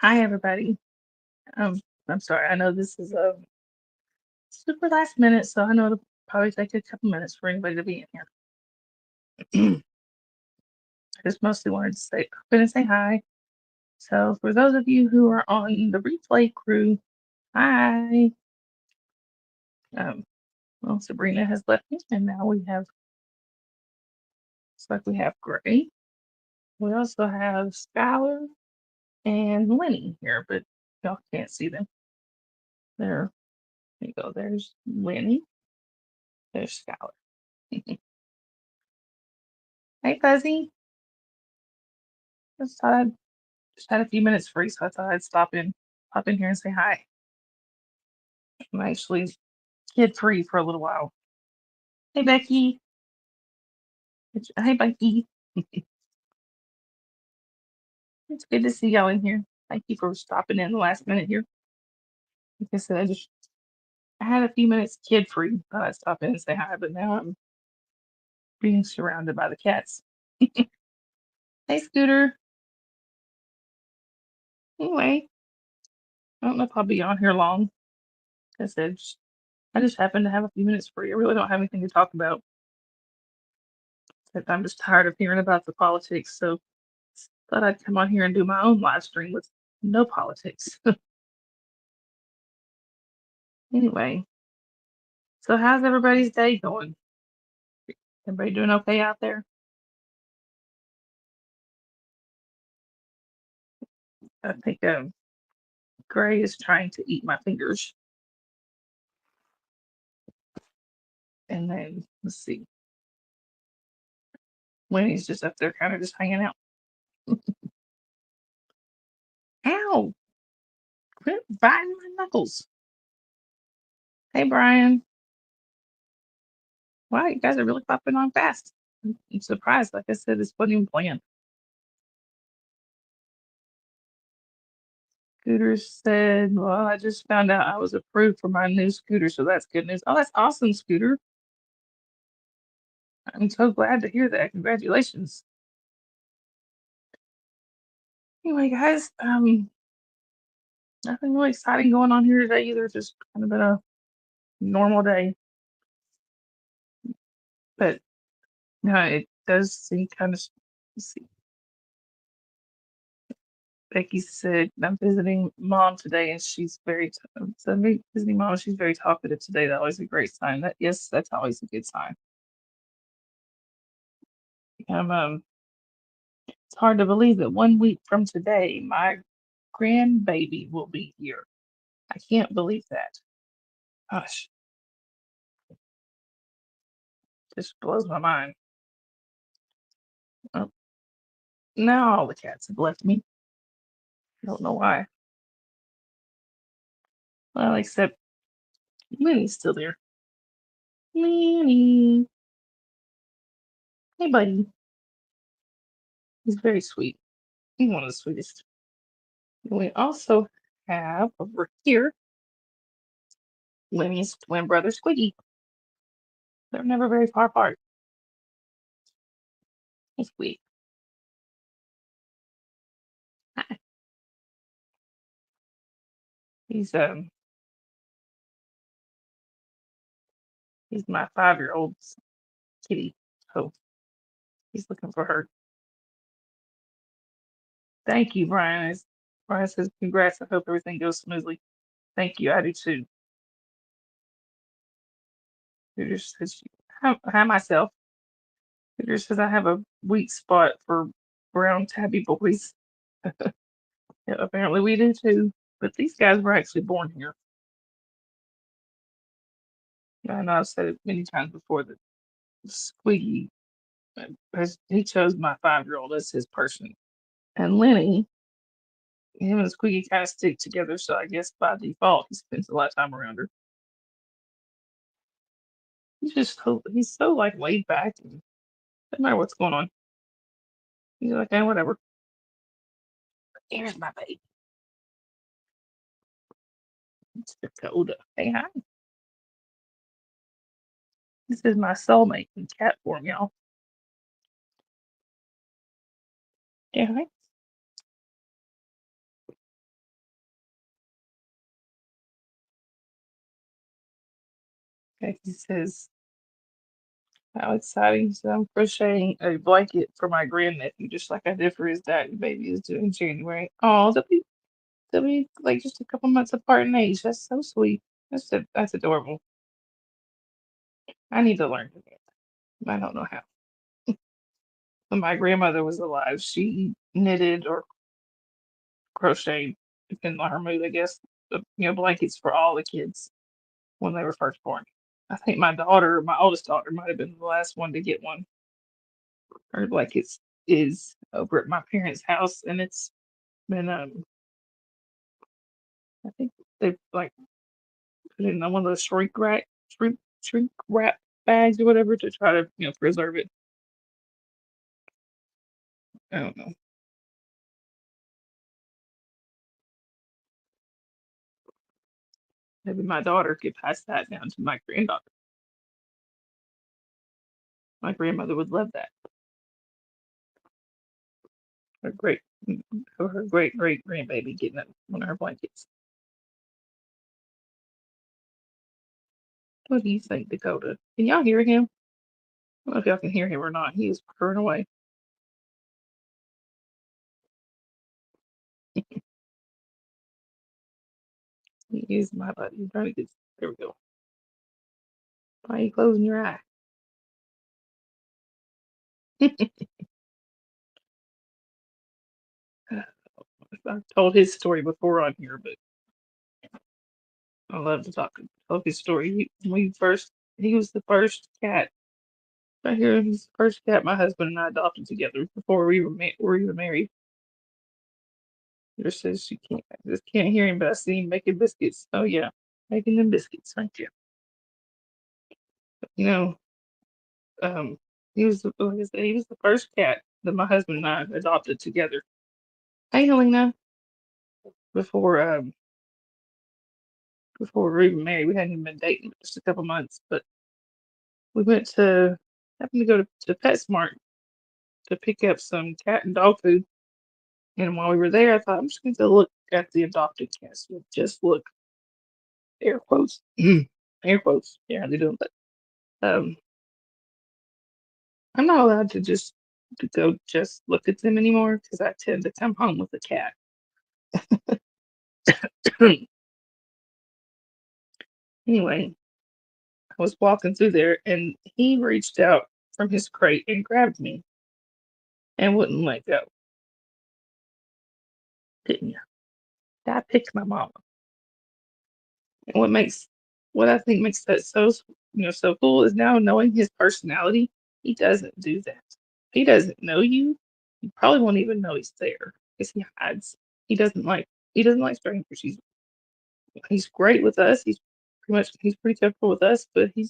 Hi, everybody. Um, I'm sorry. I know this is a super last minute, so I know it'll probably take a couple minutes for anybody to be in here. I just mostly wanted to say, I'm going to say hi. So, for those of you who are on the replay crew, hi. Um, well, Sabrina has left me, and now looks like we have Gray. We also have Skylar and Lenny here, but y'all can't see them. There you go. There's Lenny. There's Skylar. Hey, Fuzzy. Just thought I'd just had a few minutes free, so I thought I'd pop in here and say hi. I'm actually kid free for a little while. Hey Becky. Hey Becky. It's good to see y'all in here. Thank you for stopping in the last minute here. Like I said, I had a few minutes kid free. Thought I'd stop in and say hi, but now I'm being surrounded by the cats. Hey Scooter. Anyway, I don't know if I'll be on here long. Like I said, I just happen to have a few minutes free. I really don't have anything to talk about. I'm just tired of hearing about the politics, so thought I'd come on here and do my own live stream with no politics. Anyway, so how's everybody's day going? Everybody doing okay out there? I think Gray is trying to eat my fingers. And then let's see. Winnie's just up there kind of just hanging out. Ow! Quit biting my knuckles. Hey Brian. Wow, you guys are really popping on fast. I'm surprised. Like I said, this wasn't even planned. Scooter said, well, I just found out I was approved for my new scooter, so that's good news. Oh, that's awesome, Scooter. I'm so glad to hear that. Congratulations. Anyway, guys, nothing really exciting going on here today either. Just kind of been a normal day. But no, it does seem kind of. Let's see. Becky said, I'm visiting mom today, and she's very. So me visiting mom, she's very talkative today. That's always a great sign. That yes, that's always a good sign. It's hard to believe that 1 week from today, my grandbaby will be here. I can't believe that. Gosh, just blows my mind. Oh, now all the cats have left me. I don't know why. Well, except Minnie's still there. Minnie. Hey, buddy. He's very sweet. He's one of the sweetest. And we also have over here Minnie's twin brother, Squiggy. They're never very far apart. He's sweet. Hi. He's he's my 5-year-old kitty. So he's looking for her. Thank you, Brian. Brian says congrats. I hope everything goes smoothly. Thank you. I do too. Peter says hi myself. Peter says I have a weak spot for brown tabby boys. Yeah, apparently we do too. But these guys were actually born here. I know I've said it many times before that Squeaky, he chose my 5-year-old as his person. And Lenny, him and Squeaky kind of stick together, so I guess by default he spends a lot of time around her. He's so like laid back and doesn't matter what's going on. He's like, hey, whatever. Here's my baby. It's Dakota. Hey, hi. This is my soulmate in cat form, y'all. Yeah, hi. Becky says, how exciting. So I'm crocheting a blanket for my grandnephew, just like I did for his daddy baby is due in January. Oh, they'll be like just a couple months apart in age. That's so sweet. That's adorable. I need to learn to knit. I don't know how. When my grandmother was alive, she knitted or crocheted, depending on her mood, I guess. Blankets for all the kids when they were first born. I think my oldest daughter, might have been the last one to get one. Her blankets is over at my parents' house, and it's been I think they've like put it in one of those shrink wrap bags or whatever to try to preserve it. I don't know. Maybe my daughter could pass that down to my granddaughter. My grandmother would love that. Her great, her great great grandbaby getting one of her blankets. What do you think, Dakota? Can y'all hear him? I don't know if y'all can hear him or not. He is purring away. He is my buddy. He's trying to get. There we go. Why are you closing your eye? I've told his story before on here, but I love to tell his story. He was the first cat. Right here, he's the first cat my husband and I adopted together before we were married. There says she can't. I just can't hear him, but I see him making biscuits. Oh yeah, making them biscuits. Thank you. You know, um, like I said, he was the first cat that my husband and I adopted together. Hey, Helena. Before before we were even married, we hadn't even been dating for just a couple months, but we happened to go to PetSmart to pick up some cat and dog food. And while we were there, I thought I'm just going to look at the adopted cats. Just look, air quotes, air quotes. Yeah, they do. But I'm not allowed to go just look at them anymore because I tend to come home with a cat. Anyway, I was walking through there and he reached out from his crate and grabbed me and wouldn't let go. Didn't you? I picked my mama. And what I think makes that so cool is now knowing his personality, he doesn't do that. He doesn't know you. You probably won't even know he's there because he hides. He doesn't like he doesn't like strangers. He's great with us. He's pretty comfortable with us, but he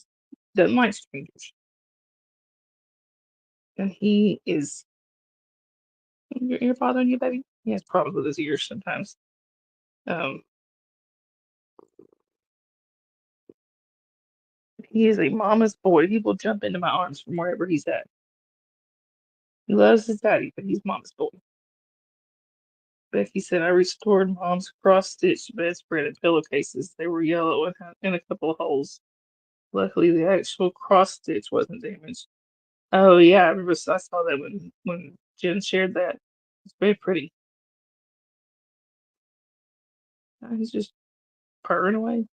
doesn't like strangers. And he is your father and you, baby. He has problems with his ears sometimes. Um, he is a mama's boy. He will jump into my arms from wherever he's at. He loves his daddy, but he's mama's boy. Becky said, I restored mom's cross-stitched bedspread and pillowcases. They were yellow and had in a couple of holes. Luckily, the actual cross stitch wasn't damaged. Oh yeah, I remember. I saw that when Jen shared that. It's very pretty. He's just purring away.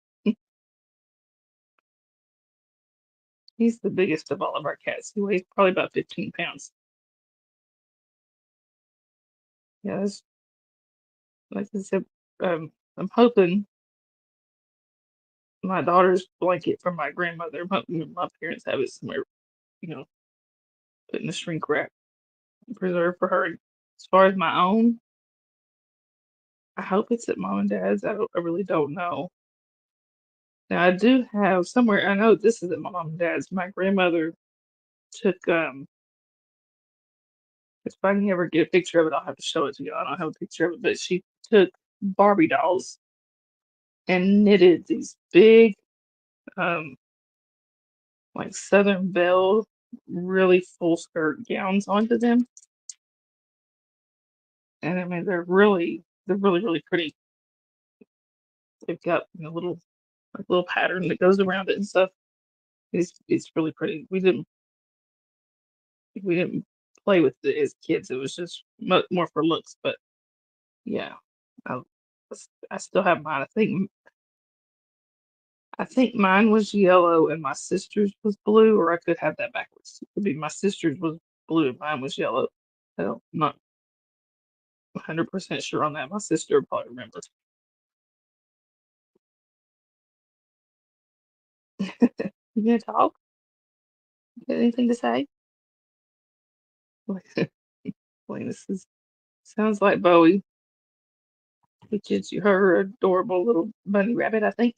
He's the biggest of all of our cats. He weighs probably about 15 pounds. Yeah, like I said, I'm hoping my daughter's blanket from my grandmother. My parents have it somewhere, you know, put in the shrink wrap, preserved for her. As far as my own, I hope it's at mom and dad's. I really don't know. Now I do have somewhere. I know this is at my mom and dad's. My grandmother took if I can ever get a picture of it, I'll have to show it to you. I don't have a picture of it, but she took Barbie dolls and knitted these big, um, like Southern Belle, really full skirt gowns onto them. And I mean, they're really pretty. They've got little pattern that goes around it and stuff. It's really pretty. We didn't play with it as kids. It was just more for looks. But yeah, I, I still have mine. I think mine was yellow and my sister's was blue, or I could have that backwards. It could be my sister's was blue and mine was yellow. I'm not 100% sure on that. My sister would probably remember. You gonna talk? Got anything to say? Boy, this is sounds like Bowie, which is her adorable little bunny rabbit, I think.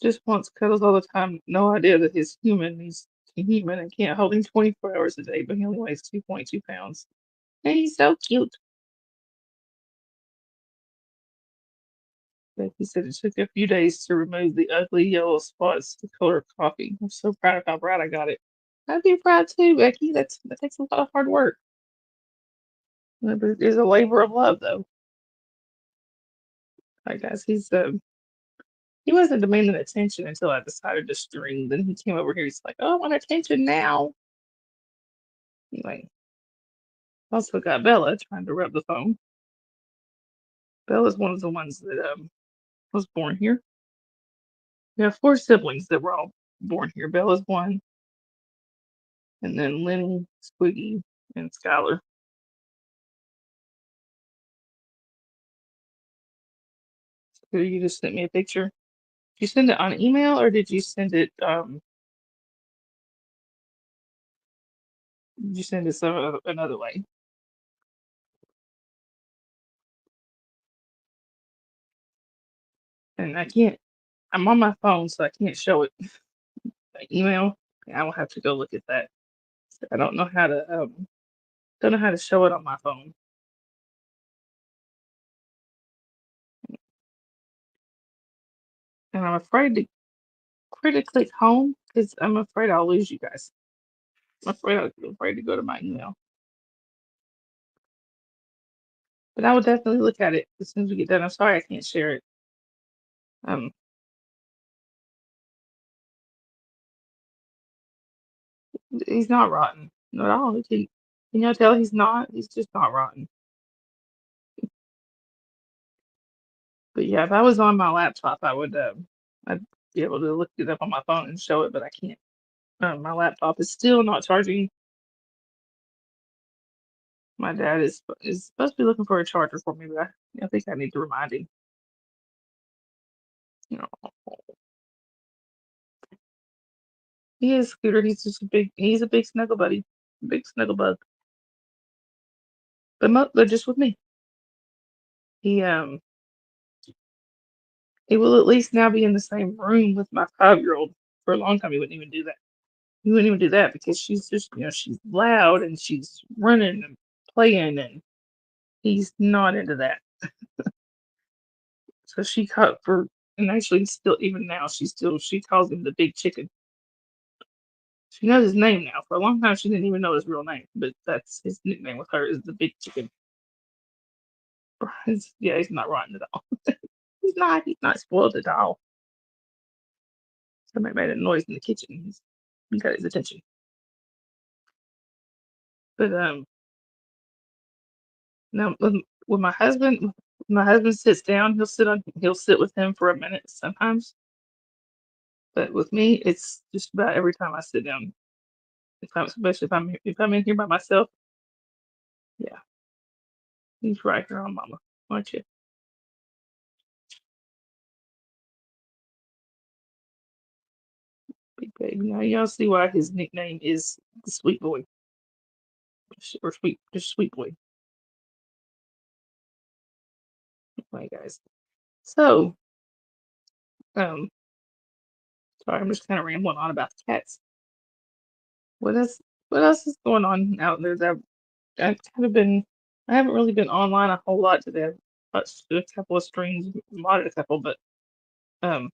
Just wants cuddles all the time. No idea that he's human. He's human and can't hold him 24 hours a day, but he only weighs 2.2 pounds. And he's so cute. But he said it took a few days to remove the ugly yellow spots to color coffee. I'm so proud of how bright I got it. I'd be proud too, Becky. That takes a lot of hard work. But it is a labor of love, though. I guess he wasn't demanding attention until I decided to string. Then he came over here. He's like, "Oh, I want attention now." Like, also got Bella trying to rub the phone. Bella's one of the ones that was born here. We have four siblings that were all born here. Bella's one, and then Lenny, Squiggy, and Skylar. So you just sent me a picture. Did you send it on email or did you send it some another way? And I can't. I'm on my phone, so I can't show it by email. I will have to go look at that. I don't know how to show it on my phone. And I'm afraid to click home because I'm afraid I'll lose you guys. I'm afraid to go to my email. But I will definitely look at it as soon as we get done. I'm sorry I can't share it. Um, he's not rotten. Not at all. Can y'all tell he's not? He's just not rotten. But yeah, if I was on my laptop, I'd be able to look it up on my phone and show it, but I can't. My laptop is still not charging. My dad is supposed to be looking for a charger for me, but I think I need to remind him. You know, he is Scooter. He's a big snuggle buddy, big snuggle bug. But just with me. He um he will at least now be in the same room with my 5-year-old. For a long time, he wouldn't even do that. He wouldn't even do that because she's just she's loud and she's running and playing, and he's not into that. So she caught for and actually still even now she calls him the big chicken. She knows his name now. For a long time, she didn't even know his real name, but that's his nickname with her is the big chicken. Yeah, he's not rotten at all. He's not. He's not spoiled at all. Somebody made a noise in the kitchen. He got his attention. But now when my husband sits down, he'll sit with him for a minute sometimes. But with me, it's just about every time I sit down. Especially if I'm in here by myself, yeah, he's right here on mama, aren't you? Big baby. Now y'all see why his nickname is the sweet boy or just sweet boy. Right, guys. So, um, sorry, I'm just kind of rambling on about the cats. What else? What else is going on out there? I've kind of been. I haven't really been online a whole lot today. I've watched a couple of streams, modded a couple, but um,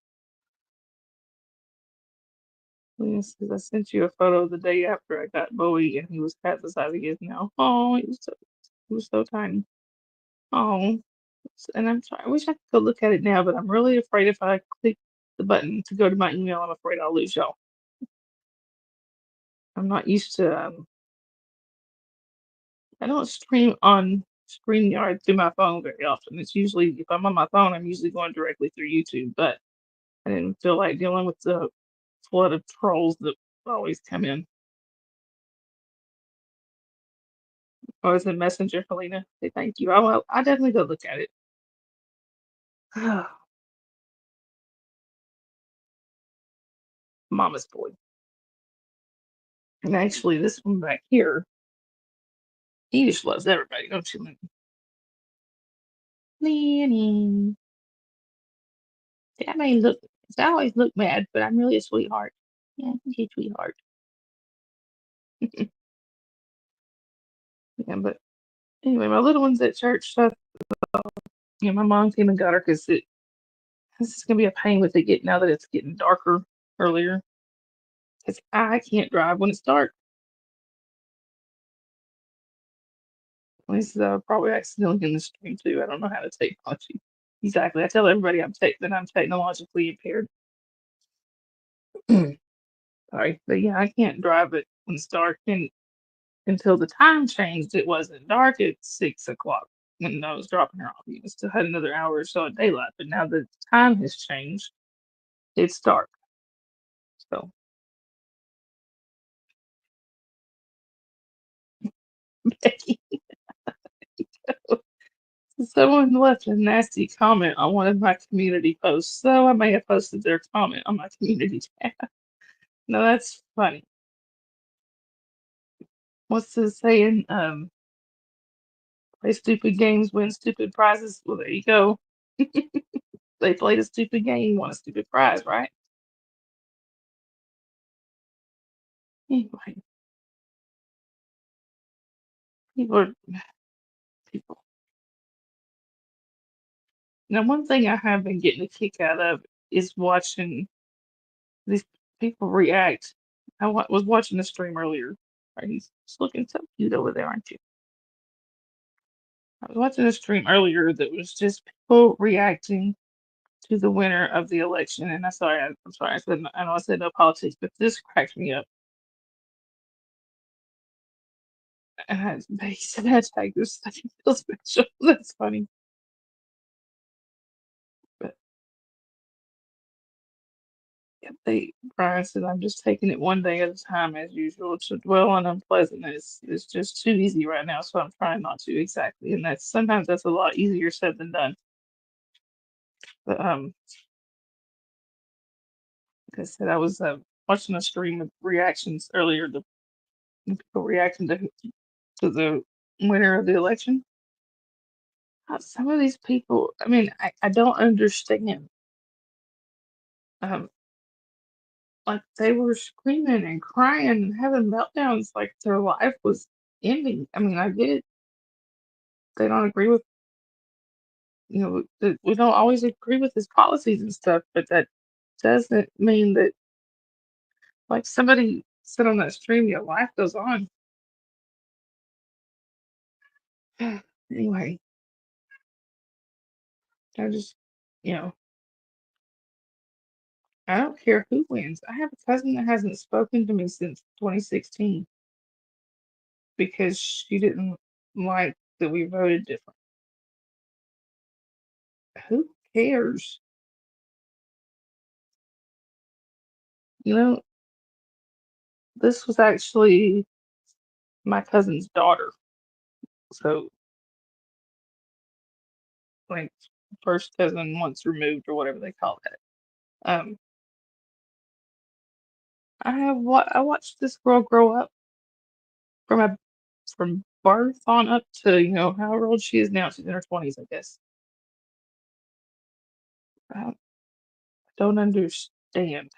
I sent you a photo the day after I got Bowie, and he was half the size he is now. Oh, he was so tiny. Oh, and I'm sorry. I wish I could go look at it now, but I'm really afraid if I click. the button to go to my email, I'm afraid I'll lose y'all. I'm not used to, I don't stream on StreamYard through my phone very often. It's usually, if I'm on my phone, I'm usually going directly through YouTube, but I didn't feel like dealing with the flood of trolls that always come in. Oh, it's a Messenger, Helena. Say thank you. I definitely go look at it. Mama's boy. And actually, this one back here, he just loves everybody, don't you, Lenny? That may look, I always look mad, but I'm really a sweetheart. Yeah, he's a sweetheart. Yeah, but anyway, my little one's at church. So, my mom came and got her because this is gonna be a pain with it getting now that it's getting darker earlier. Because I can't drive when it's dark. This is probably accidentally in the stream too. I don't know how to technology. Exactly. I tell everybody that I'm technologically impaired. Sorry, but yeah, I can't drive it when it's dark. And until the time changed, it wasn't dark at 6 o'clock when I was dropping her off. You still had another hour or so of daylight, but now the time has changed. It's dark. So someone left a nasty comment on one of my community posts, so I may have posted their comment on my community tab. No, that's funny. What's the saying? Play stupid games, win stupid prizes. Well, there you go. They played a stupid game, won a stupid prize, right? Anyway, people are people. Now, one thing I have been getting a kick out of is watching these people react. Was watching the stream earlier. Right, he's just looking so cute over there, aren't you? I was watching a stream earlier that was just people reacting to the winner of the election, and I'm sorry, I know I said no politics, but this cracked me up. And he said hashtag this second feel special. That's funny. But yeah, Brian said I'm just taking it one day at a time as usual. To dwell on unpleasantness is just too easy right now, so I'm trying not to exactly. And that's a lot easier said than done. But like I said, I was watching a stream of reactions earlier to people reacting to the winner of the election. Some of these people, I mean, I don't understand. Um, like they were screaming and crying and having meltdowns like their life was ending. I mean, I get it. They don't agree with, that we don't always agree with his policies and stuff, but that doesn't mean that, like somebody said on that stream, your life goes on. Anyway, I just, you know, I don't care who wins. I have a cousin that hasn't spoken to me since 2016 because she didn't like that we voted different. Who cares? You know, this was actually my cousin's daughter. So, like, first cousin once removed or whatever they call that. Um, I watched this girl grow up from a from birth on up to however old she is now. She's in her 20s, I guess. I don't understand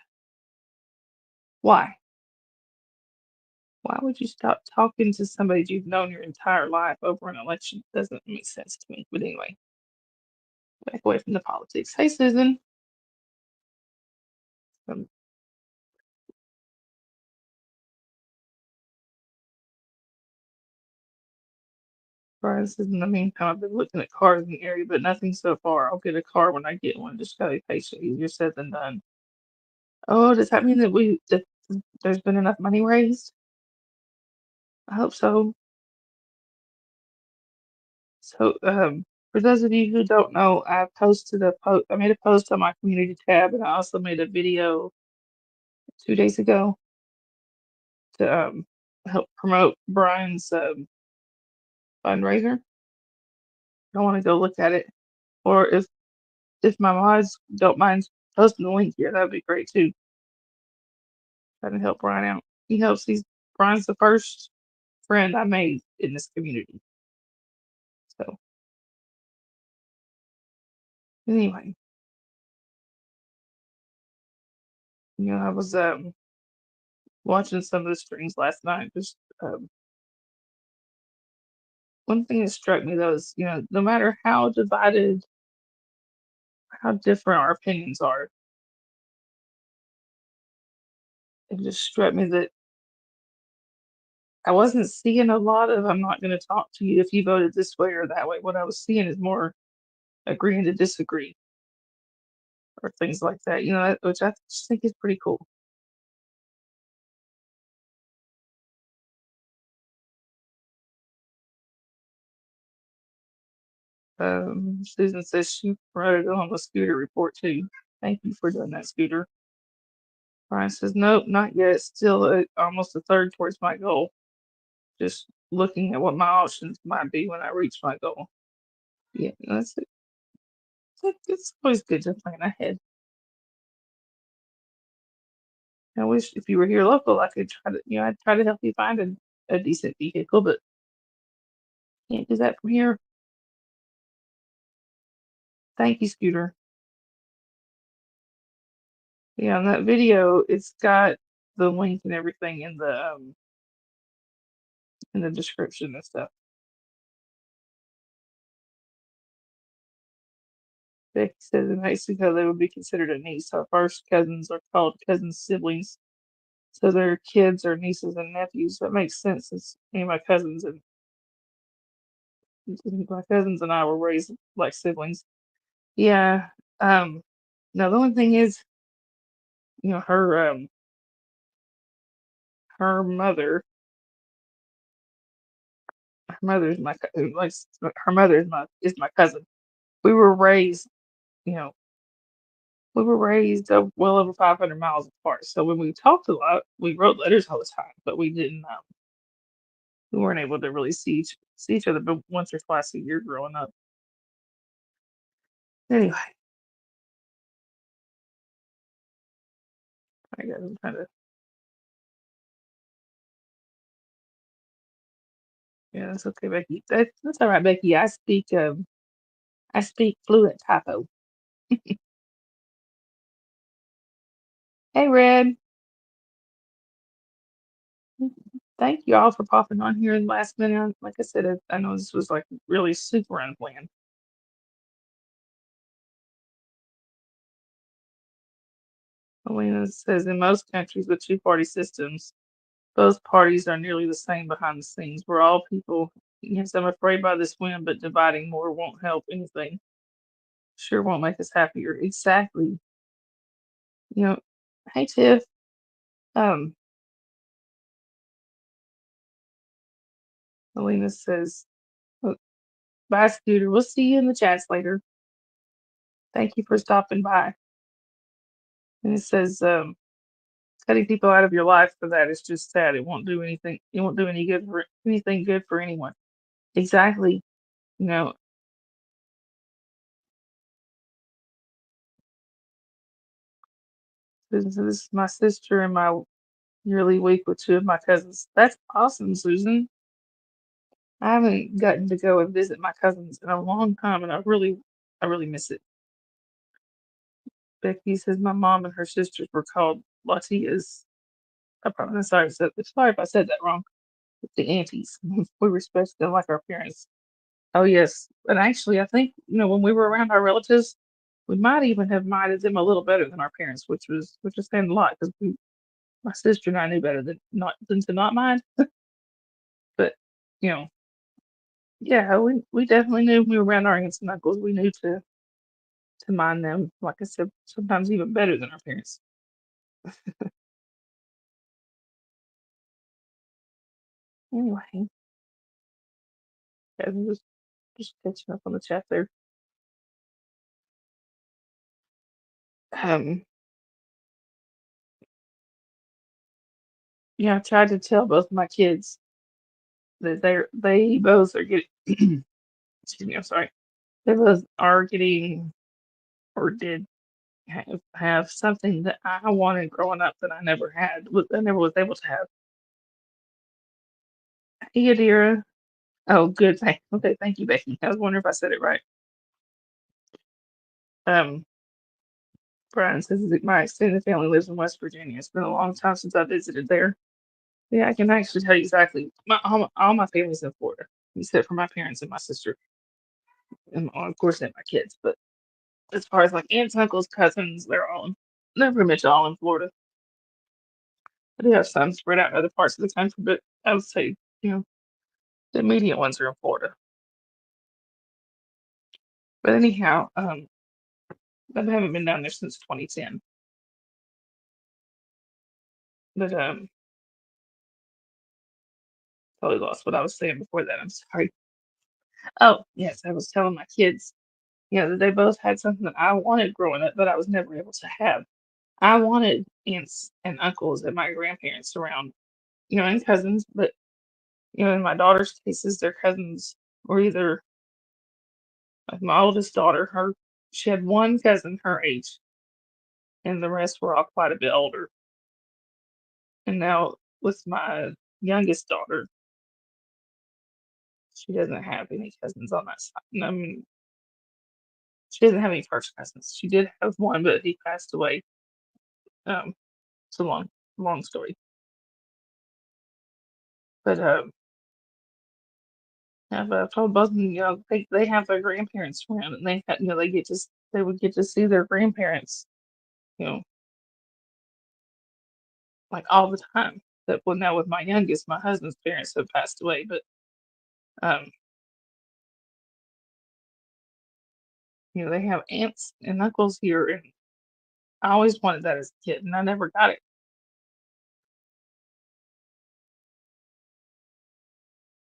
why. Why would you stop talking to somebody you've known your entire life over an election? Doesn't make sense to me. But anyway, back away from the politics. Hey, Susan. Um, Brian says, in the meantime, I've been looking at cars in the area, but nothing so far. I'll get a car when I get one. Just gotta be patient. Easier said than done. Oh, does that mean that there's been enough money raised? I hope so. So, for those of you who don't know, I made a post on my community tab, and I also made a video 2 days ago to help promote Brian's fundraiser. I want to go look at it, or if my mods don't mind posting the link here, that'd be great too. Trying to help Brian out. He's Brian's the first friend I made in this community. So anyway, I was watching some of the streams last night. Just one thing that struck me though is, no matter how divided, how different our opinions are, it just struck me that I wasn't seeing a lot of "I'm not going to talk to you if you voted this way or that way." What I was seeing is more agreeing to disagree or things like that. Which I just think is pretty cool. Susan says she wrote it on the Scooter report too. Thank you for doing that, Scooter. Brian says, nope, not yet. Still almost a third towards my goal. Just looking at what my options might be when I reach my goal. Yeah, that's it. It's always good to plan ahead. I wish if you were here local, I could I'd try to help you find a decent vehicle, but can't do that from here. Thank you, Scooter. Yeah, on that video, it's got the link and everything in the description and stuff. Becky says in Mexico they would be considered a niece. Our first cousins are called cousin siblings, so their kids are nieces and nephews. That makes sense since me and my cousins and I were raised like siblings. Yeah. Um. Now the only thing is, her mother's like her mother is my cousin. We were raised, you know, we were raised well over 500 miles apart. So when we talked a lot, we wrote letters all the time, but we weren't able to really see each other but once or twice a year growing up. Anyway, I guess I'm trying to. Yeah, that's okay, Becky. That's all right, Becky. I speak fluent typo. Hey, Red. Thank you all for popping on here in the last minute. Like I said, I know this was like really super unplanned. Alina says in most countries with two-party systems, both parties are nearly the same behind the scenes. We're all people. Yes, I'm afraid by this win, but dividing more won't help anything. Sure won't make us happier. Exactly. You know, hey Tiff. Um, Alina says, "Look, bye, Scooter. We'll see you in the chats later. Thank you for stopping by." And it says, cutting people out of your life for that is just sad. It won't do anything. It won't do anything good for anyone. Exactly. You know, so this is my sister and my yearly week with two of my cousins. That's awesome, Susan. I haven't gotten to go and visit my cousins in a long time, and I really miss it. Becky says my mom and her sisters were called Latias. I'm sorry if I said that wrong. The aunties. We respect them like our parents. Oh yes, and actually, I think when we were around our relatives, we might even have minded them a little better than our parents, which is saying a lot because my sister and I knew better than to not mind. But you know, yeah, we definitely knew when we were around our aunts and uncles. We knew to mind them, like I said, sometimes even better than our parents. Anyway, yeah, just catching up on the chat there. Um, yeah, I tried to tell both my kids that they both are getting excuse me, I'm sorry. They both are getting or did have something that I wanted growing up that I never had, I never was able to have. Hey, Adira. Oh, good. Okay, thank you, Becky. I was wondering if I said it right. Um, Brian says that my extended family lives in West Virginia. It's been a long time since I visited there. Yeah, I can actually tell you exactly. All my family's in Florida, except for my parents and my sister, and of course, and my kids. But as far as like aunts, uncles, cousins, they're pretty much all in Florida. I do have some spread out in other parts of the country, but I would say, you know, the immediate ones are in Florida. But anyhow, I haven't been down there since 2010. But totally lost what I was saying before that. I'm sorry. Oh, yes, I was telling my kids, that they both had something that I wanted growing up, but I was never able to have. I wanted aunts and uncles and my grandparents around, and cousins, but in my daughter's cases, their cousins were either like my oldest daughter, she had one cousin her age, and the rest were all quite a bit older. And now with my youngest daughter, she doesn't have any cousins on that side. I mean, she doesn't have any first cousins. She did have one, but he passed away. It's a long story. But yeah, but I told both of them, they have their grandparents around, and they would get to see their grandparents, you know, like all the time. That well, now with my youngest, my husband's parents have passed away, but um, they have aunts and uncles here, and I always wanted that as a kid, and I never got it.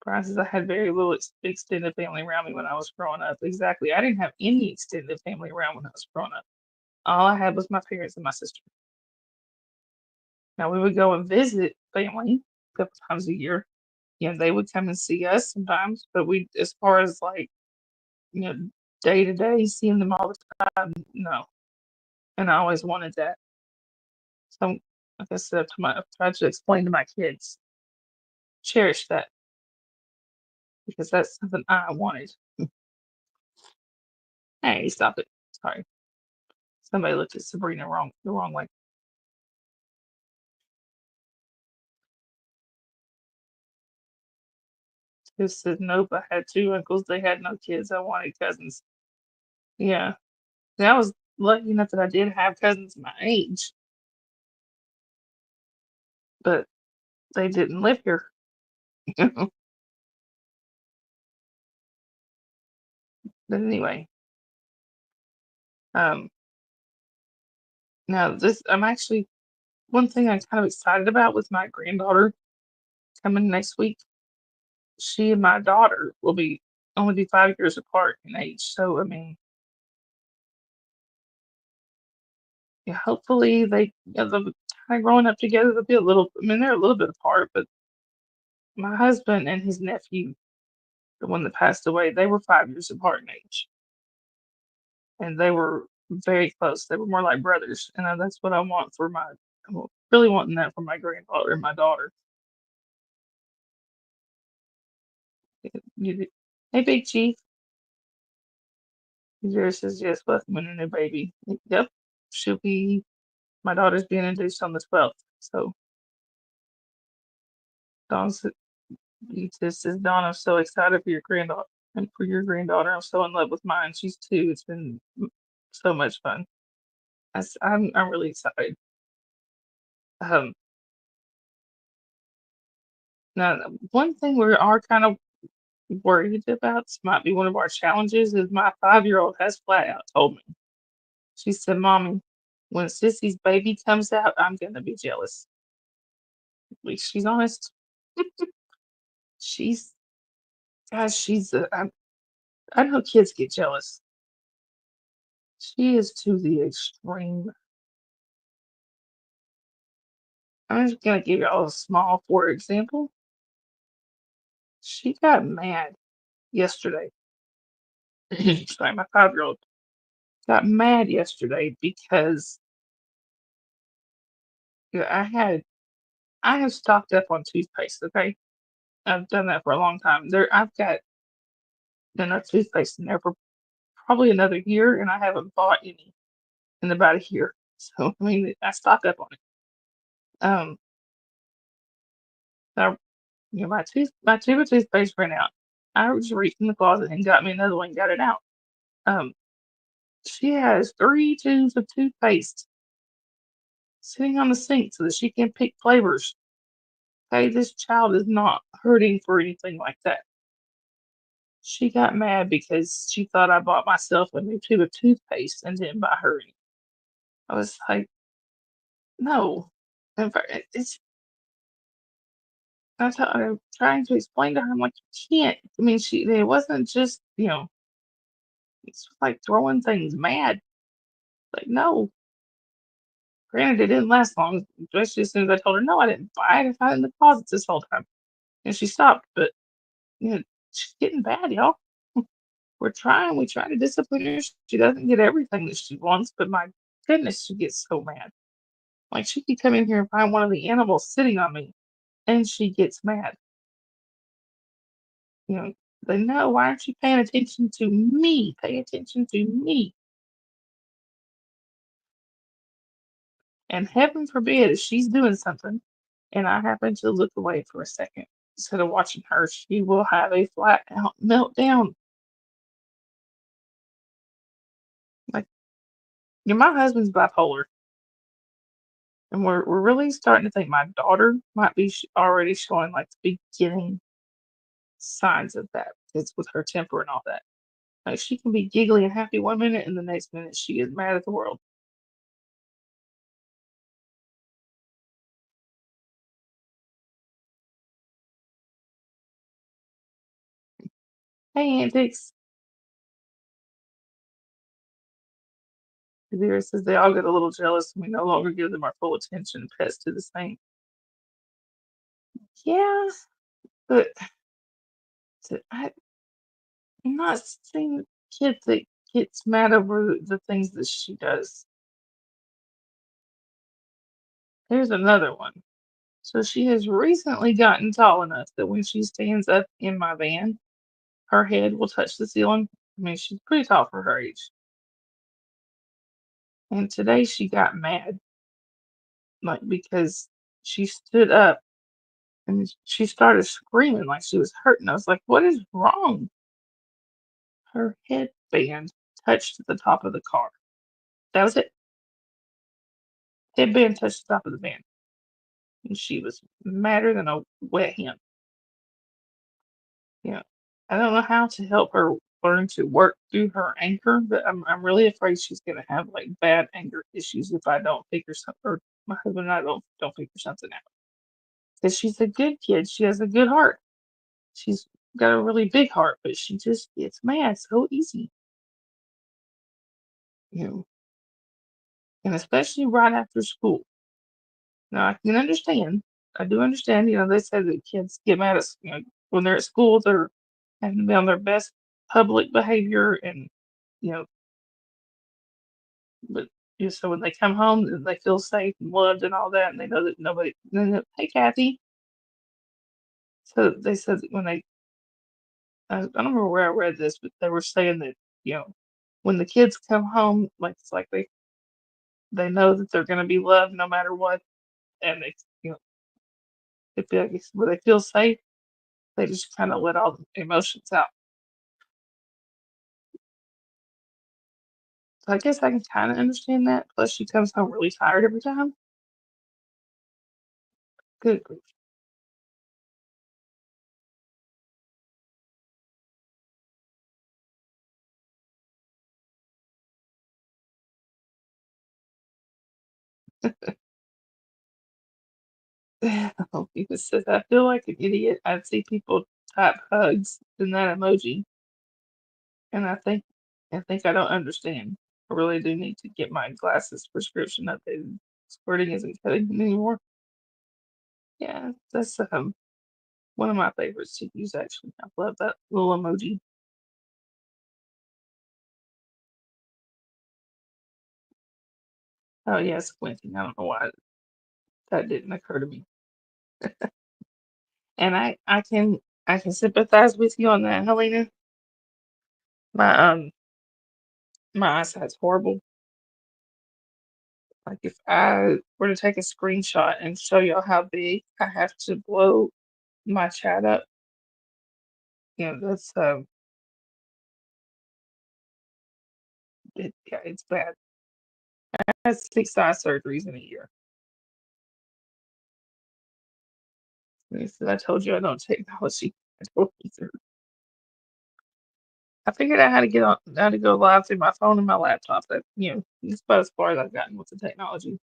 Surprises I had very little extended family around me when I was growing up. Exactly, I didn't have any extended family around when I was growing up. All I had was my parents and my sister. Now we would go and visit family a couple times a year. They would come and see us sometimes, but as far as like, you know, day to day, seeing them all the time, no. And I always wanted that. So, like I said, I've tried to explain to my kids, cherish that because that's something I wanted. Hey, stop it. Sorry. Somebody looked at Sabrina the wrong way. Who said nope, I had two uncles, they had no kids. I wanted cousins. Yeah. And I was lucky enough that I did have cousins my age, but they didn't live here. But anyway, um, now this I'm actually one thing I'm kind of excited about with my granddaughter coming next week. She and my daughter will be only be 5 years apart in age. So I mean, yeah, hopefully they'll be kind of growing up together. They'll be a little. I mean, they're a little bit apart, but my husband and his nephew, the one that passed away, they were 5 years apart in age, and they were very close. They were more like brothers, and that's what I want for my. I'm really wanting that for my granddaughter and my daughter. You, hey, Big Chief. Zero says yes, welcoming a new baby. Yep, she'll be. My daughter's being induced on the 12th. So Dawn said, this says Dawn, I'm so excited for your granddaughter and for your granddaughter. I'm so in love with mine. She's 2. It's been so much fun. I'm really excited. Um, Now one thing we are kind of worried about, this might be one of our challenges, is my 5-year-old has flat out told me. She said, "Mommy." When Sissy's baby comes out, I'm gonna be jealous. At least she's honest. She's Gosh, I know kids get jealous. She is to the extreme. I'm just gonna give you all a small for example. She got mad yesterday. Sorry, my 5-year-old got mad yesterday because I have stocked up on toothpaste, okay? I've done that for a long time. I've got enough toothpaste in there for probably another year, and I haven't bought any in about a year. So I mean, I stock up on it. Um, so, my tube of toothpaste ran out. I just reached in the closet and got me another one, got it out. Um, she has 3 tubes of toothpaste sitting on the sink so that she can pick flavors. Okay, this child is not hurting for anything like that. She got mad because she thought I bought myself a new tube of toothpaste and didn't buy her any. I was like, no. In fact, I'm trying to explain to her, I'm like, you can't. I mean, it wasn't just, it's like throwing things mad. Like, no. Granted, it didn't last long, especially as soon as I told her, no, I didn't buy it. I had it in the closet this whole time. And she stopped, but, you know, she's getting bad, y'all. We try to discipline her. She doesn't get everything that she wants, but my goodness, she gets so mad. Like, she could come in here and find one of the animals sitting on me, and she gets mad. You know, they know, why aren't you paying attention to me? Pay attention to me. And heaven forbid if she's doing something and I happen to look away for a second instead of watching her, she will have a flat out meltdown. Like, my husband's bipolar, and we're really starting to think my daughter might be already showing like the beginning signs of that. It's with her temper and all that. Like, she can be giggly and happy one minute, and the next minute she is mad at the world. Hey, antics. Vera says they all get a little jealous and we no longer give them our full attention. Pets do the same. Yeah, but I'm not seeing a kid that gets mad over the things that she does. Here's another one. So she has recently gotten tall enough that when she stands up in my van, her head will touch the ceiling. I mean, she's pretty tall for her age. And today she got mad, like, because she stood up and she started screaming like she was hurting. I was like, what is wrong? Her headband touched the top of the car. That was it. Headband touched the top of the van. And she was madder than a wet hen. You know, I don't know how to help her learn to work through her anger, but I'm really afraid she's gonna have like bad anger issues if I don't figure something, or my husband and I don't figure something out. Because she's a good kid. She has a good heart. She's got a really big heart, but she just gets mad so easy. You know, and especially right after school. Now I can understand. I do understand. They say that kids get mad at when they're at school. They're having to be on their best public behavior, and you know, but so when they come home, they feel safe and loved and all that, and they know that nobody. Hey, Kathy. So they said that I don't remember where I read this, but they were saying that you know, when the kids come home, like it's like they know that they're going to be loved no matter what, and they feel like where they feel safe. They just kind of let all the emotions out. So I guess I can kind of understand that. Plus, she comes home really tired every time. Good grief. It says, I feel like an idiot. I see people type hugs in that emoji, and I think I don't understand. I really do need to get my glasses prescription updated. Squirting isn't cutting it anymore. Yeah, that's one of my favorites to use actually. I love that little emoji. Oh yeah, squinting. I don't know why that didn't occur to me. And I can sympathize with you on that, Helena. My eyesight's horrible. Like if I were to take a screenshot and show y'all how big I have to blow my chat up, that's yeah, it's bad. I had 6 eye surgeries in a year. And I told you I don't technology. I told you so. I figured out how to go live through my phone and my laptop. That's about as far as I've gotten with the technology.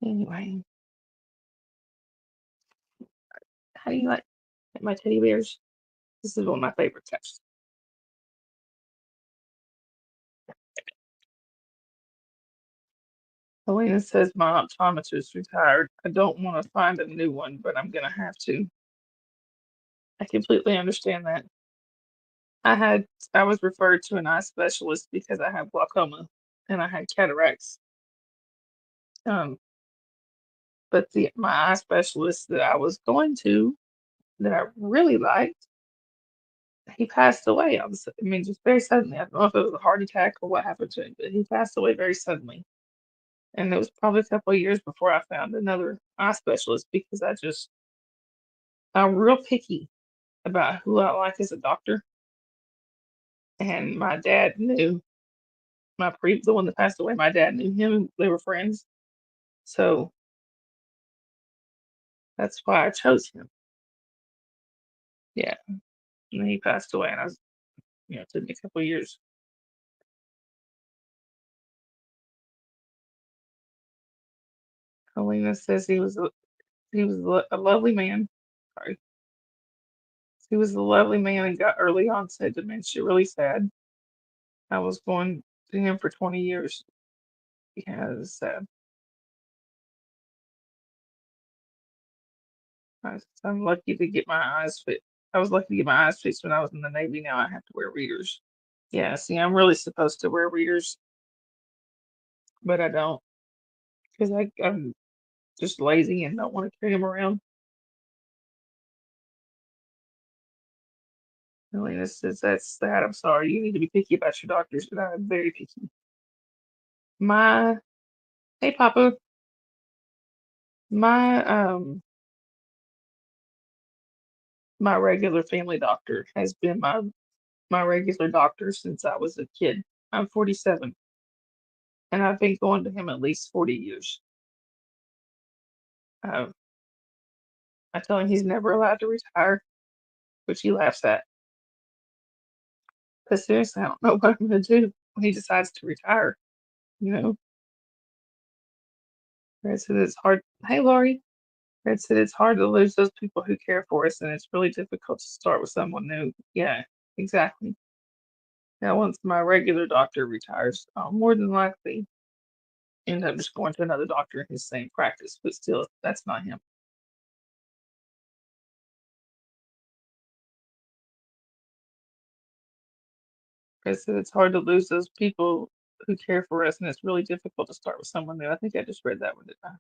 Anyway, how do you like my teddy bears? This is one of my favorite touches. Helena says my optometrist retired. I don't want to find a new one, but I'm gonna have to. I completely understand that. I had I was referred to an eye specialist because I have glaucoma and I had cataracts. Um, but the my eye specialist that I was going to that I really liked, he passed away. I mean, just very suddenly. I don't know if it was a heart attack or what happened to him, but he passed away very suddenly. And it was probably a couple of years before I found another eye specialist because I'm real picky about who I like as a doctor. And my dad knew the one that passed away. My dad knew him. They were friends, so that's why I chose him. Yeah, and then he passed away, and it took me a couple of years. Helena says he was a lovely man. Sorry, he was a lovely man and got early onset dementia. Really sad. I was going to him for 20 years. Yeah, it was sad. I'm lucky to get my eyes fit. I was lucky to get my eyes fixed when I was in the Navy. Now I have to wear readers. Yeah, see, I'm really supposed to wear readers, but I don't because I'm just lazy and don't want to carry them around. Helena says that's sad. I'm sorry. You need to be picky about your doctors, but I'm very picky. My Hey Papa, my my regular family doctor has been my regular doctor since I was a kid. I'm 47, and I've been going to him at least 40 years. Um, I tell him he's never allowed to retire, which he laughs at. Because seriously, I don't know what I'm going to do when he decides to retire. You know, Red said it's hard. Hey, Lori. Red said it's hard to lose those people who care for us, and it's really difficult to start with someone new. Yeah, exactly. Now, once my regular doctor retires, I'll more than likely end up just going to another doctor in his same practice, but still, that's not him. I said it's hard to lose those people who care for us, and it's really difficult to start with someone new. I think I just read that one, didn't I?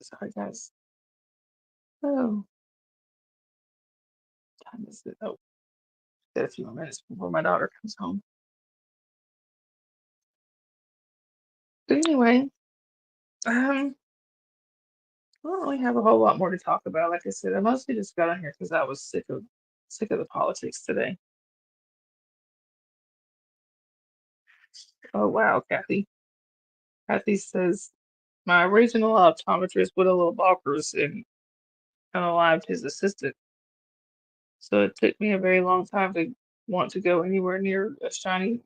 Sorry, guys. Oh, time is it? Oh, got a few more minutes before my daughter comes home. But anyway, I don't really have a whole lot more to talk about. Like I said, I mostly just got on here because I was sick of the politics today. Oh wow, Kathy. Kathy says my original optometrist put a little bonkers and unalived his assistant. So it took me a very long time to want to go anywhere near a shiny.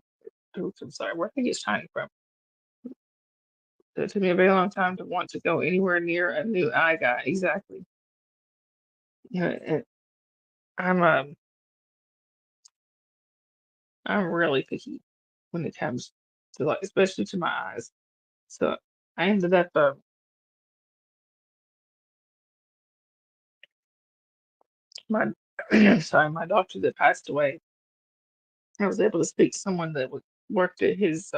Oops, I'm sorry, where I think it's shiny from. It took me a very long time to want to go anywhere near a new eye guy. Exactly. And I'm um I'm really picky when it comes to like, especially to my eyes. So I ended up my sorry, my doctor that passed away. I was able to speak to someone that worked at his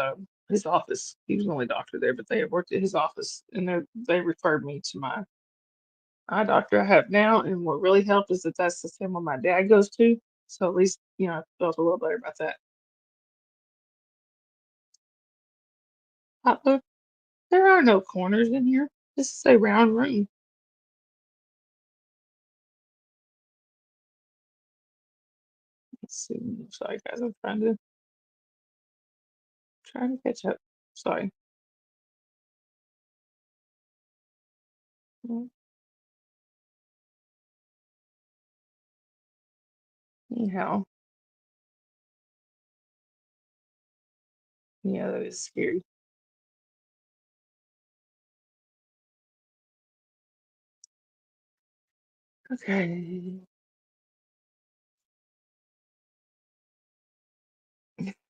office. He was the only doctor there, but they had worked at his office, and they referred me to my eye doctor I have now. And what really helped is that that's the same one my dad goes to. So at least I felt a little better about that. Uh, there are no corners in here. This is a round room. Let's see. Sorry, guys. I'm trying to catch up. Sorry. Mm, Anyhow, yeah, that is scary. Okay.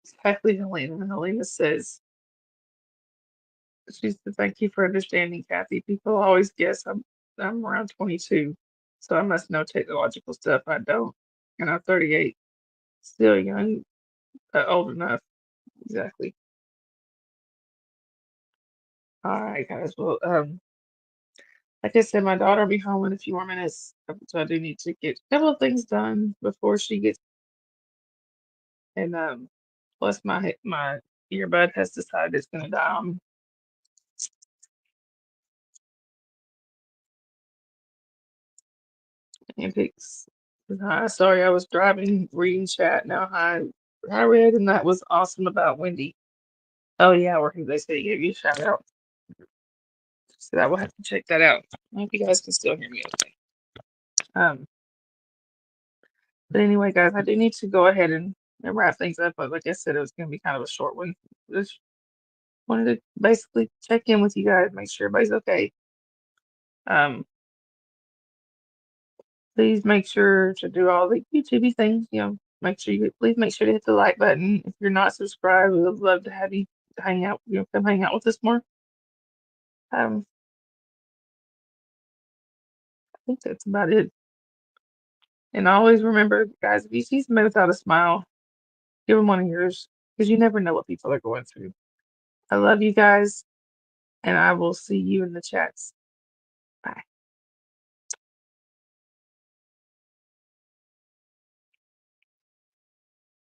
Exactly, Helena. Helena says, she said, "Thank you for understanding, Kathy. People always guess I'm around 22, so I must know technological stuff I don't. And I'm 38, still young, but old enough." Exactly. All right, guys. Well, like I said, my daughter will be home in a few more minutes, so I do need to get a couple of things done before she gets. And plus, my earbud has decided it's gonna die on antics. Hi, sorry, I was driving, reading chat. Now, I read, and that was awesome about Wendy. Oh yeah, where they say he gave you a shout out. So I will have to check that out. I hope you guys can still hear me okay. Um, but anyway, guys, I do need to go ahead and wrap things up. But like I said, it was going to be kind of a short one. Just wanted to basically check in with you guys, make sure everybody's okay. Um, please make sure to do all the YouTube things. Make sure please make sure to hit the like button. If you're not subscribed, we would love to have you hang out. Come hang out with us more. I think that's about it. And always remember, guys, if you see somebody without a smile, give them one of yours because you never know what people are going through. I love you guys, and I will see you in the chats. Bye.